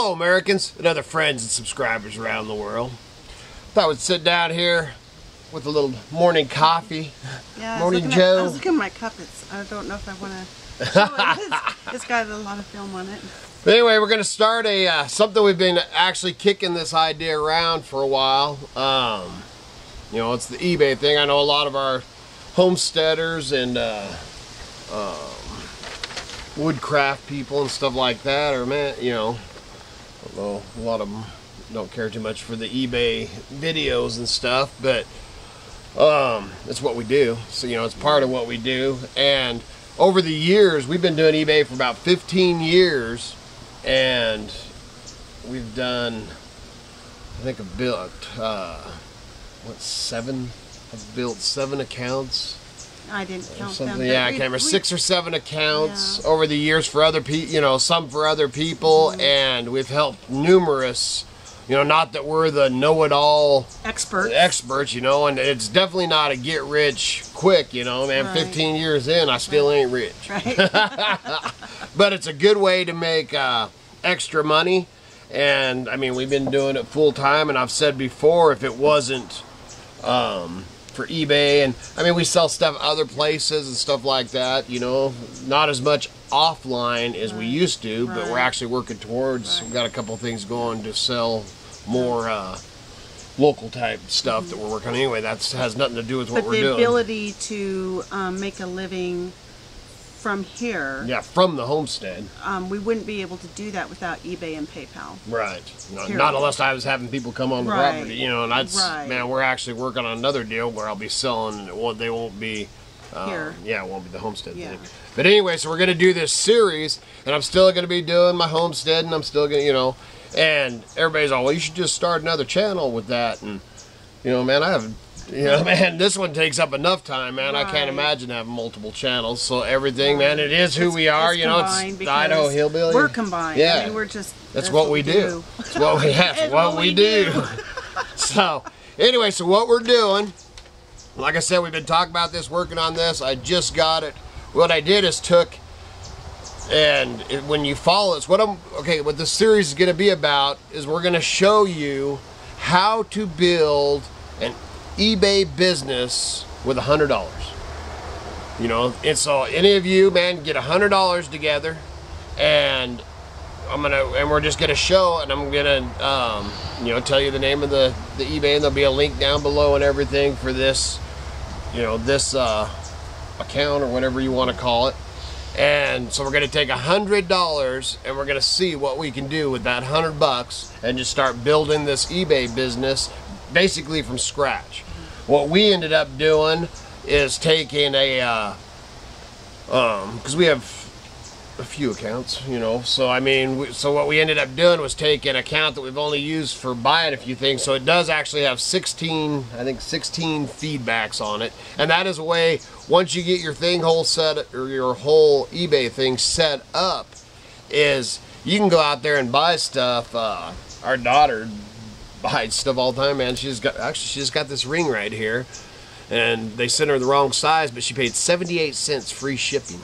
Hello, Americans and other friends and subscribers around the world. Thought we'd sit down here with a little morning coffee. Yeah, Morning, Joe. I was looking at my cup. I don't know if I want to show it. It's got a lot of film on it. But anyway, we're going to start something we've been actually kicking this idea around for a while. You know, it's the eBay thing. I know a lot of our homesteaders and woodcraft people and stuff like that, or man, you know, I don't know, a lot of them don't care too much for the eBay videos and stuff, but it's what we do. So, you know, it's part of what we do. And over the years, we've been doing eBay for about 15 years, and we've done, I think I've built, I've built 7 accounts. I didn't count Something, them. yeah, I can't remember. 6 or 7 accounts over the years for other people, you know, some for other people, and we've helped numerous, you know, not that we're the know-it-all experts, you know, and it's definitely not a get-rich-quick, you know, man. Right. 15 years in, I still ain't rich. Right. But it's a good way to make extra money, and, I mean, we've been doing it full-time, and I've said before, if it wasn't for eBay, and I mean, we sell stuff other places and stuff like that, you know, not as much offline as we used to, but we're actually working towards, we've got a couple things going to sell more local type stuff that we're working on. Anyway, that has nothing to do with what we're doing. But the ability to make a living from here, from the homestead, we wouldn't be able to do that without eBay and PayPal. Right. Not unless I was having people come on the property, you know, and that's, man, we're actually working on another deal where I'll be selling, they won't be here. Yeah, it won't be the homestead thing. But anyway, so we're going to do this series, and I'm still going to be doing my homestead, and I'm still going to, you know, and everybody's all, well, you should just start another channel with that, and, you know, man, I haven't, you know, man, this one takes up enough time, man. I can't imagine having multiple channels. So everything, man, it is who we are. You know, it's the Idaho Hillbilly. We're combined. Yeah, I mean, we're just. That's what we do. It's what we have. It's what we do. So, anyway, so what we're doing, like I said, we've been talking about this, working on this. I just got it. What I did is when you follow this, what this series is going to be about is we're going to show you how to build an eBay business with $100. You know, and so any of you, man, get $100 together, and we're just gonna show, and I'm gonna you know, tell you the name of the eBay, and there'll be a link down below and everything for this, you know, this account or whatever you want to call it. And so we're gonna take $100 and we're gonna see what we can do with that $100 and just start building this eBay business basically from scratch. What we ended up doing is taking because we have a few accounts, you know, so I mean, so what we ended up doing was take an account that we've only used for buying a few things, so it does actually have 16 feedbacks on it, and that is a way, once you get your thing your whole eBay thing set up, is you can go out there and buy stuff. Our daughter buys stuff all the time, man. She just got this ring right here, and they sent her the wrong size, but she paid 78 cents free shipping.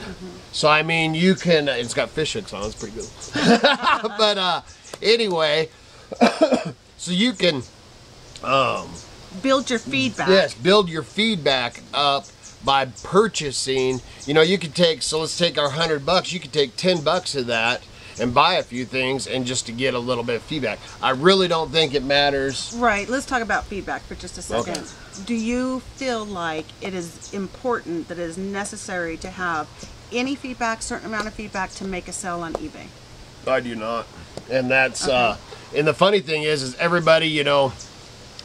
So I mean, you can, it's got fish hooks on it, it's pretty good. But anyway, so you can build your feedback. Yes, build your feedback up by purchasing. You know, you could take, so let's take our $100, you could take $10 of that and buy a few things, and just to get a little bit of feedback. I really don't think it matters. Right, let's talk about feedback for just a second. Okay. Do you feel like it is important, that it is necessary to have any feedback, certain amount of feedback, to make a sale on eBay? I do not. And that's, and the funny thing is everybody, you know,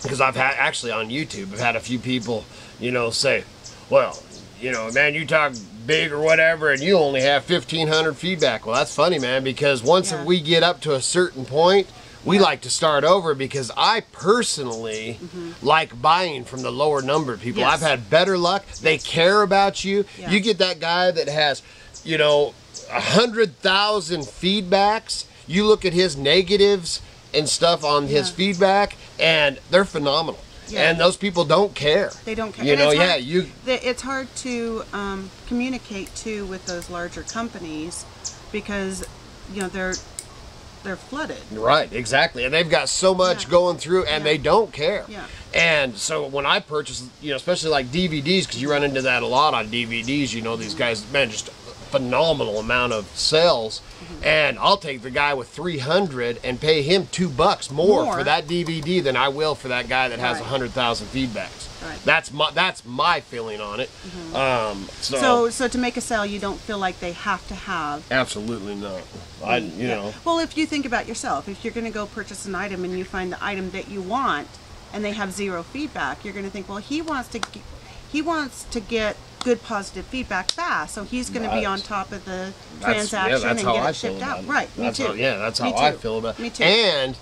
because I've had, actually on YouTube, I've had a few people, you know, say, well, you know, man, you talk big or whatever, and you only have 1,500 feedback. Well, that's funny, man, because once we get up to a certain point, we like to start over, because I personally like buying from the lower number people. I've had better luck. They care about you. You get that guy that has, you know, 100,000 feedbacks. You look at his negatives and stuff on his feedback, and they're phenomenal. And those people don't care. They don't care. You know, it's hard to communicate too with those larger companies, because, you know, they're flooded. Right, exactly. And they've got so much going through, and they don't care. Yeah. And so when I purchase, you know, especially like DVDs, because you run into that a lot on DVDs, you know, these guys, man, just phenomenal amount of sales. And I'll take the guy with 300 and pay him $2 more for that DVD than I will for that guy that has 100,000 feedbacks. Right. That's my feeling on it. So to make a sale, you don't feel like they have to have. Absolutely not. You know. Well, if you think about yourself, if you're going to go purchase an item and you find the item that you want, and they have zero feedback, you're going to think, well, he wants to get good positive feedback fast, so he's going to be on top of the transaction and get it shipped out. Right, me too. That's how I feel about it. Me too. And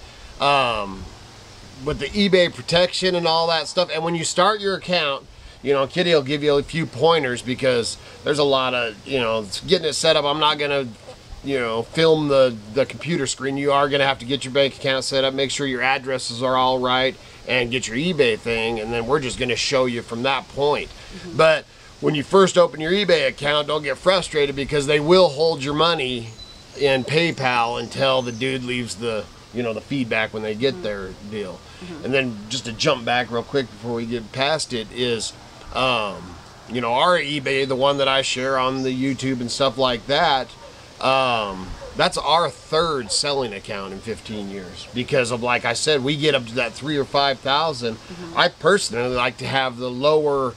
with the eBay protection and all that stuff, and when you start your account, you know, Kitty will give you a few pointers, because there's a lot of, you know, getting it set up. I'm not going to, you know, film the computer screen. You are going to have to get your bank account set up, make sure your addresses are all right, and get your eBay thing, and then we're just going to show you from that point. But when you first open your eBay account, don't get frustrated, because they will hold your money in PayPal until the dude leaves the, you know, the feedback when they get their deal. And then just to jump back real quick before we get past it is, you know, our eBay, the one that I share on the YouTube and stuff like that, that's our third selling account in 15 years, because of, like I said, we get up to that 3,000 or 5,000. I personally like to have the lower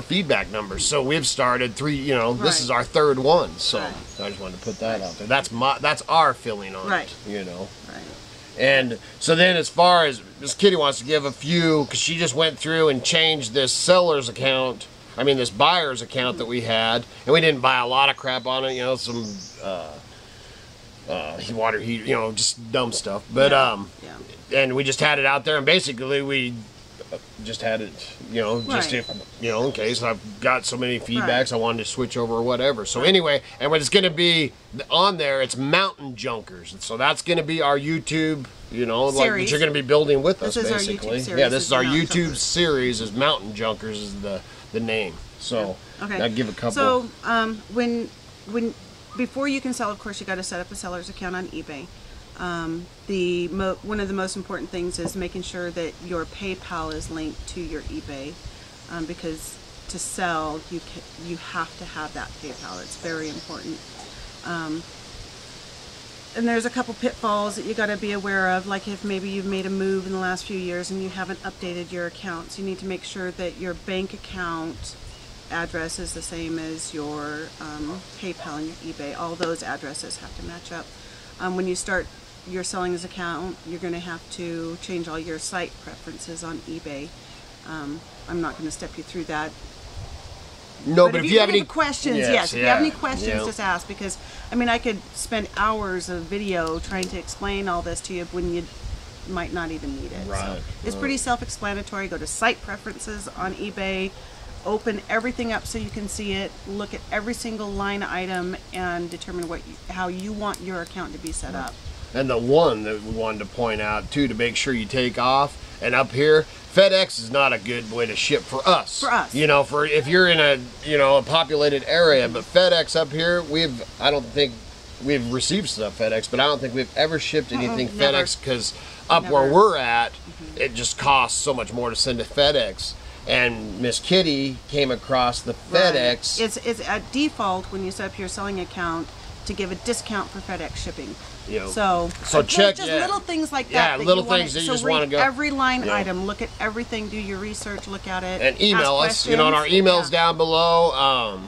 feedback numbers, so we've started three. You know, this is our third one, so I just wanted to put that out there. That's our feeling on it. You know. And so then, as far as Miss Kitty wants to give a few, because she just went through and changed this seller's account. I mean, this buyer's account that we had, and we didn't buy a lot of crap on it. You know, some water heat, you know, just dumb stuff. But and we just had it out there, and basically we just had it, you know, just if, you know, in case I've got so many feedbacks, I wanted to switch over or whatever. So anyway, and what it's going to be on there, it's Mountain Junkers. And so that's going to be our YouTube, you know, like that you're going to be building with us, basically. Yeah, this is our YouTube series. Is Mountain Junkers is the name. So I'll give a couple. So when before you can sell, of course, you got to set up a seller's account on eBay. One of the most important things is making sure that your PayPal is linked to your eBay, because to sell you have to have that PayPal. It's very important. And there's a couple pitfalls that you got to be aware of, like if maybe you've made a move in the last few years and you haven't updated your accounts. You need to make sure that your bank account address is the same as your PayPal and your eBay. All those addresses have to match up. When you start your seller's account, you're going to have to change all your site preferences on eBay. I'm not going to step you through that. No, but if you have any questions, if you have any questions, just ask, because I mean, I could spend hours of video trying to explain all this to you when you might not even need it. So it's pretty self-explanatory. Go to site preferences on eBay, open everything up so you can see it, look at every single line item, and determine how you want your account to be set up. And the one that we wanted to point out too, to make sure you take off, and up here, FedEx is not a good way to ship for us. You know, for if you're in a populated area, but FedEx up here, I don't think we've received stuff FedEx, but I don't think we've ever shipped anything FedEx, because where we're at, it just costs so much more to send to FedEx. And Miss Kitty came across the FedEx. It's at default when you set up your selling account to give a discount for FedEx shipping. You know, so check just little things like that. Yeah, little things that you just want to go. Every line item, look at everything, do your research, look at it, and email us. You know, on our emails down below.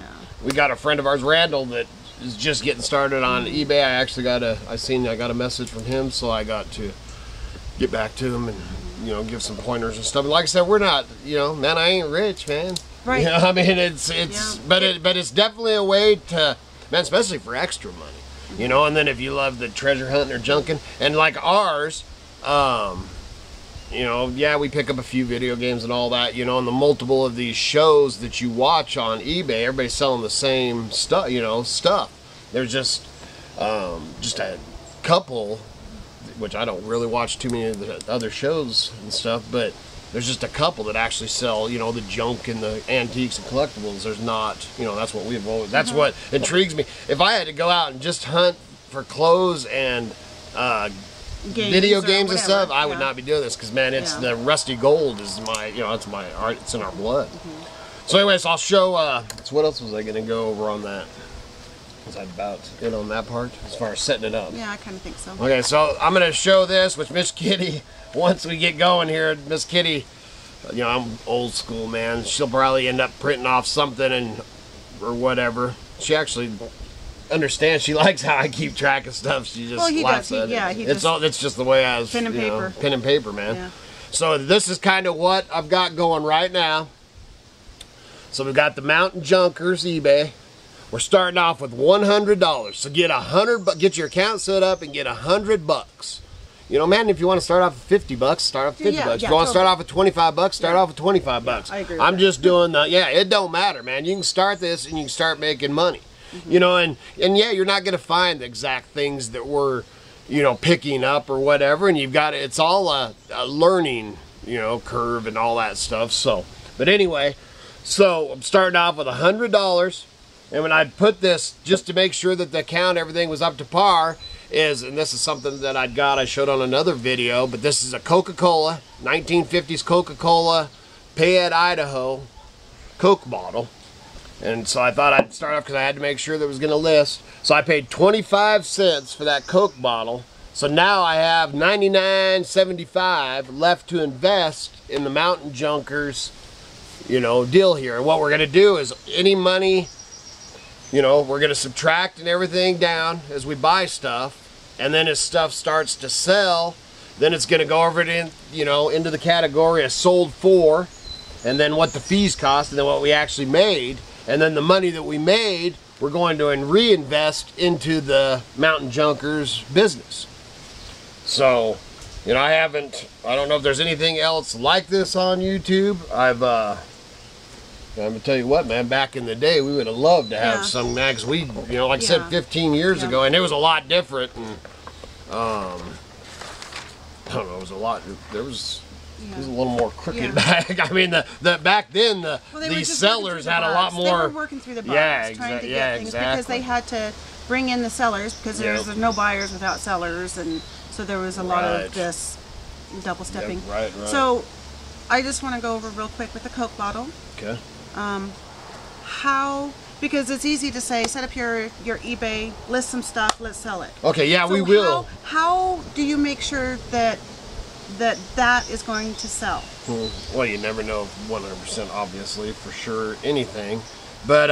We got a friend of ours, Randall, that is just getting started on eBay. I actually I got a message from him, so I got to get back to him and give some pointers and stuff. And like I said, we're not, man, I ain't rich, man. Right. You know, I mean, but it's definitely a way to, man, especially for extra money. And then if you love the treasure hunting or junking, and like ours, we pick up a few video games and all that, and the multiple of these shows that you watch on eBay, everybody's selling the same stuff, stuff. There's just a couple, which I don't really watch too many of the other shows and stuff, but there's just a couple that actually sell, the junk and the antiques and collectibles. There's not, that's what we've always, that's what intrigues me. If I had to go out and just hunt for clothes and video games and stuff, I would yeah. not be doing this because, man, it's Yeah. the rusty gold is my, you know, it's my art. It's in our blood. So, anyways, I'll show. So what else was I gonna go over on that? Was that about it on that part as far as setting it up? Yeah, I kind of think so. Okay, so I'm gonna show this, which Miss Kitty, once we get going here, Miss Kitty, you know, I'm old school, man. She'll probably end up printing off something and or whatever. She actually understands. She likes how I keep track of stuff. She just laughs at it. It's just the way I was. Pen and paper. Pen and paper, man. Yeah. So this is kind of what I've got going right now. So we've got the Mountain Junkers eBay. We're starting off with $100. So get get your account set up and get $100. You know, man, if you want to start off with $50, start off with $50. Yeah, If you want to start off with $25, start off with $25. I agree with I'm that. just doing the, it don't matter, man. You can start this and you can start making money. You know, and yeah, you're not going to find the exact things that we're, you know, picking up or whatever. And you've got, it's all a learning, you know, curve and all that stuff. So, but anyway, so I'm starting off with $100. And when I put this, just to make sure that the account, everything was up to par, and this is something that I showed on another video, but this is a Coca-Cola, 1950s Coca-Cola, Payette, Idaho, Coke bottle. And so I thought I'd start off because I had to make sure that it was going to list. So I paid 25 cents for that Coke bottle. So now I have $99.75 left to invest in the Mountain Junkers, you know, deal here. And what we're going to do is any money, you know, we're going to subtract and everything down as we buy stuff. And then as stuff starts to sell, then it's going to go over it in, you know, into the category of sold for, and then what the fees cost, and then what we actually made. And then the money that we made, we're going to reinvest into the Mountain Junkers business. So, you know, I don't know if there's anything else like this on YouTube. I'm gonna tell you what, man, back in the day, we would have loved to have some, man, because we, you know, like I said, 15 years ago, and it was a lot different, and, I don't know, it was a lot, it was a little more crooked back. I mean, back then, these sellers had a lot more. They were working through the bugs, trying to get things, because they had to bring in the sellers, because there's no buyers without sellers, and so there was a lot of this double stepping. Right. So, I just want to go over real quick with the Coke bottle. Okay. Because it's easy to say, set up your eBay, list some stuff, let's sell it. Okay, yeah, so we will. How do you make sure that is going to sell? Well, you never know 100%, obviously, for sure, anything. But,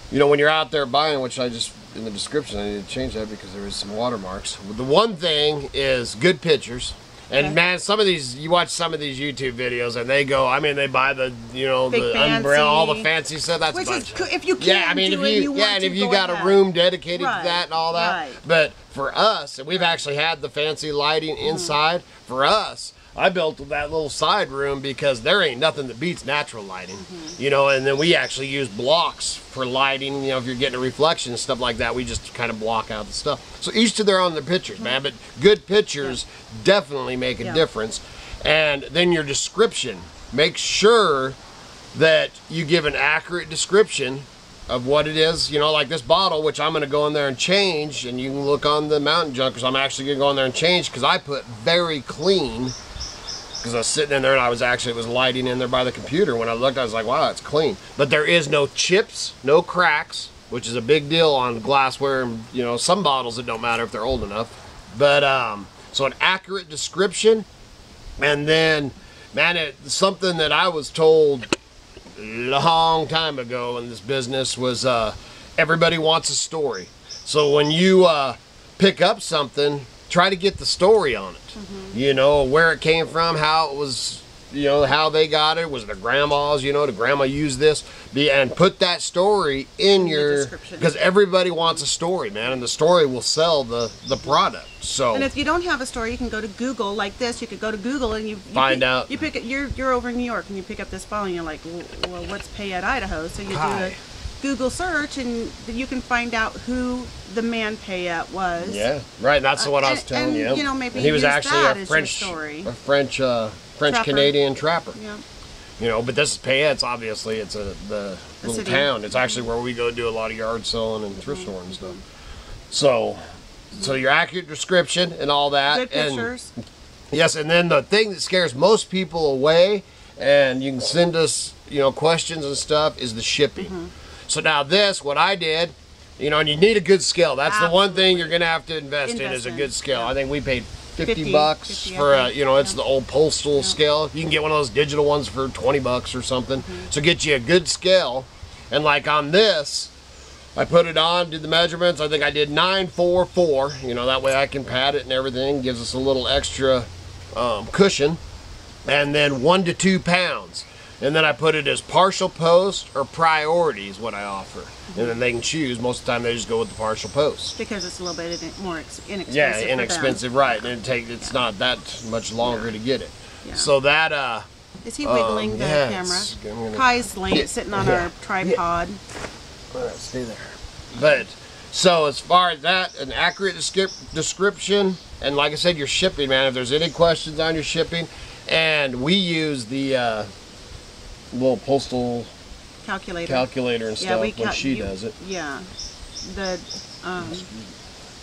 you know, when you're out there buying, which I just, in the description, I need to change that because there was some watermarks. The one thing is good pictures. And man, some of these, you watch some of these YouTube videos and they go, I mean, they buy the, you know, the umbrella, all the fancy stuff. That's a bunch. If you can't if you got a room dedicated to that and all that. But for us, and we've actually had the fancy lighting inside, for us, I built that little side room because there ain't nothing that beats natural lighting, you know, and then we actually use blocks for lighting, you know, if you're getting a reflection and stuff like that, we just kind of block out the stuff. So each to their own, the pictures, man, but good pictures definitely make a difference. And then your description, make sure that you give an accurate description of what it is, you know, like this bottle, which I'm going to go in there and change, and you can look on the Mountain Junkers. I'm actually going to go in there and change because I put very clean. Because I was sitting in there and it was lighting in there by the computer. When I looked, I was like, wow, it's clean. But there is no chips, no cracks, which is a big deal on glassware. And, you know, some bottles, it don't matter if they're old enough. But, so an accurate description. And then, man, something that I was told a long time ago in this business was everybody wants a story. So when you pick up something, try to get the story on it. You know, where it came from, how it was, you know, how they got it. Was it their grandma's, you know, the grandma used this? And put that story in your description. Because everybody wants a story, man, and the story will sell the product. So, and if you don't have a story, you can go to Google like this. You could go to Google and you find out. You pick it. You're over in New York and you pick up this bottle and you're like, well, what's Payette, Idaho? So you do a Google search and you can find out who the man Payette was. Yeah, right. That's what I was telling you. You know, maybe and he was actually a French Canadian trapper. Yeah. You know, but this is Payette's. Obviously, it's the little town. It's actually where we go do a lot of yard selling and thrift store and stuff. So, So your accurate description and all that. Good pictures. Yes, and then the thing that scares most people away, and you can send us, you know, questions and stuff, is the shipping. So now this, what I did, you know, and you need a good scale. That's the one thing you're going to have to invest in is a good scale. I think we paid 50 bucks for a, you know, it's the old postal scale. You can get one of those digital ones for 20 bucks or something. So get you a good scale. And like on this, I put it on, did the measurements. I think I did 944. You know, that way I can pad it and everything. Gives us a little extra cushion. And then 1 to 2 pounds. And then I put it as partial post or priority is what I offer. And then they can choose. Most of the time they just go with the partial post. Because it's a little bit more inexpensive. Yeah, inexpensive, right. And it's not that much longer to get it. So that... is he wiggling the camera? Kai's sitting on our tripod. All right, stay there. But, so as far as that, an accurate description, and like I said, your shipping, man, if there's any questions on your shipping, and we use the little postal calculator and stuff when she does it. Yeah.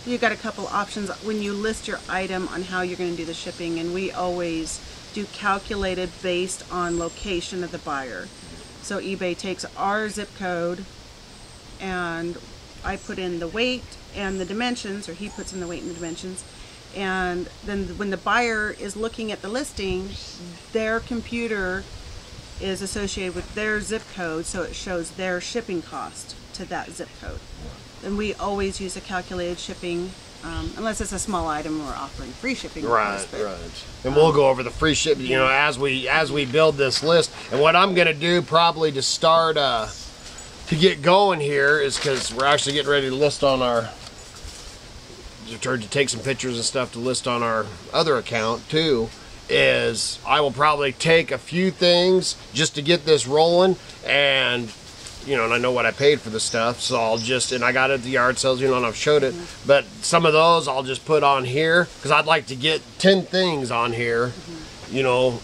You got a couple options when you list your item on how you're going to do the shipping, and we always do calculated based on location of the buyer. So eBay takes our zip code, and I put in the weight and the dimensions, or he puts in the weight and the dimensions, and then when the buyer is looking at the listing, their computer is associated with their zip code, so it shows their shipping cost to that zip code. And we always use a calculated shipping, unless it's a small item we're offering free shipping. Right. And we'll go over the free shipping, you know, as we build this list. And what I'm gonna do probably to start to get going here is, because we're actually getting ready to list on our, to take some pictures and stuff to list on our other account too, is I will probably take a few things just to get this rolling, and you know, and I know what I paid for the stuff, so I'll just, and I got it at the yard sales, you know, and I've showed it, but some of those I'll just put on here, because I'd like to get 10 things on here, you know,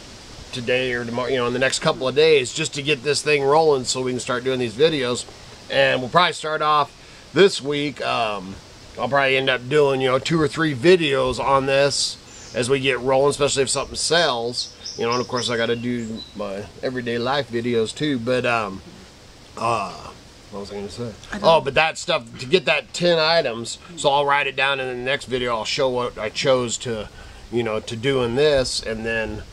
today or tomorrow, you know, in the next couple of days, just to get this thing rolling so we can start doing these videos. And we'll probably start off this week. I'll probably end up doing, you know, 2 or 3 videos on this as we get rolling, especially if something sells, you know. And of course I got to do my everyday life videos too. But what was I going to say? Oh, but that stuff, to get that 10 items, so I'll write it down, and in the next video I'll show what I chose to, you know, to doing this. And then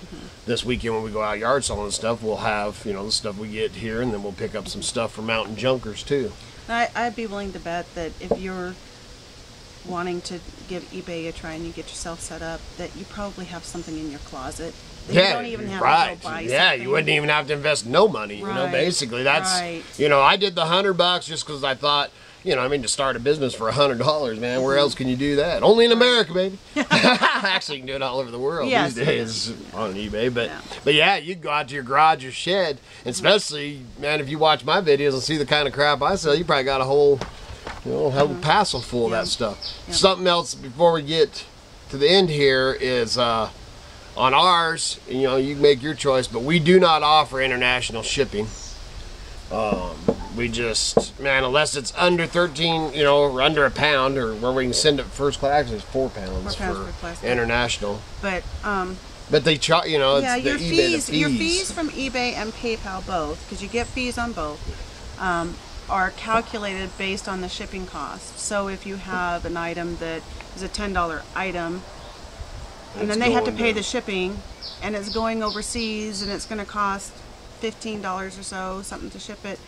this weekend when we go out yard selling and stuff, we'll have, you know, the stuff we get here, and then we'll pick up some stuff from Mountain Junkers too. I'd be willing to bet that if you're wanting to give eBay a try and you get yourself set up, that you probably have something in your closet that you don't even have to go buy. Yeah, you wouldn't even have to invest no money, you know, basically. That's, you know, I did the $100 just because I thought, you know, I mean, to start a business for $100, man, where else can you do that? Only in America, baby. Actually, you can do it all over the world these days on eBay. But yeah, you can go out to your garage or shed, and especially, man, if you watch my videos and see the kind of crap I sell, you probably got a whole, you know, have a parcel full of that stuff. Something else before we get to the end here is on ours, you know, you make your choice, but we do not offer international shipping. We just, man, unless it's under 13, you know, or under a pound, or where we can send it first class. Actually, it's 4 pounds for international. But they charge, you know, it's your the fees. Your fees from eBay and PayPal both, because you get fees on both, are calculated based on the shipping cost. So if you have an item that is a $10 item, and then they have to pay the shipping, and it's going overseas, and it's going to cost $15 or so, something to ship it,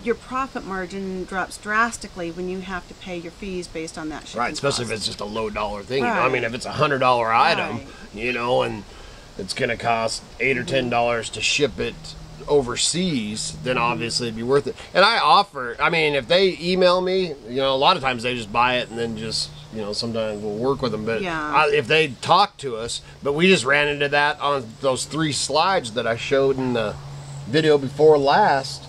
your profit margin drops drastically when you have to pay your fees based on that shipping Right, especially if it's just a low dollar thing. You know? I mean, if it's a $100 item, you know, and it's going to cost $8 or $10 to ship it overseas, then obviously it'd be worth it. And I offer, I mean, if they email me, you know, a lot of times they just buy it and then just, you know, sometimes we'll work with them. But if they talk to us, but we just ran into that on those 3 slides that I showed in the video before last.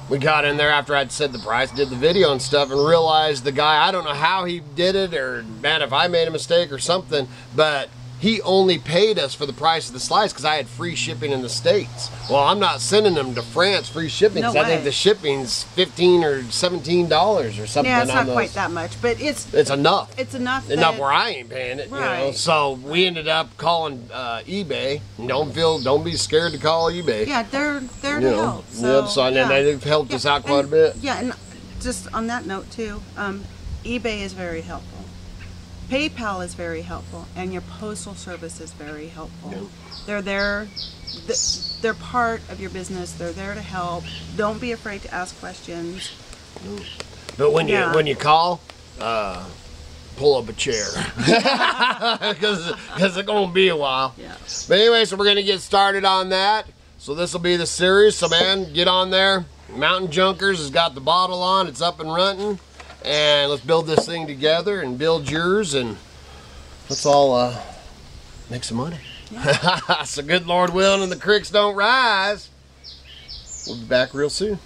We got in there after I'd said the price, did the video and stuff, and realized the guy, I don't know how he did it, or man, if I made a mistake or something, but he only paid us for the price of the slice because I had free shipping in the States. Well, I'm not sending them to France free shipping because I think the shipping's $15 or $17 or something. Yeah, it's not quite that much, but it's enough. It's enough where I ain't paying it. Right. You know? So we ended up calling eBay. Don't be scared to call eBay. Yeah, they're there to help. So, yep. So and they've helped us out quite a bit. Yeah, and just on that note too, eBay is very helpful. PayPal is very helpful, and your postal service is very helpful. Yep. They're there. They're part of your business. They're there to help. Don't be afraid to ask questions. But when you call, pull up a chair because it's gonna be a while. Yeah. But anyway, so we're gonna get started on that. So this will be the series. So man, get on there. Mountain Junkers has got the bottle on. It's up and running. And let's build this thing together and build yours, and let's all make some money. Yeah. So good Lord willing and the creeks don't rise. We'll be back real soon.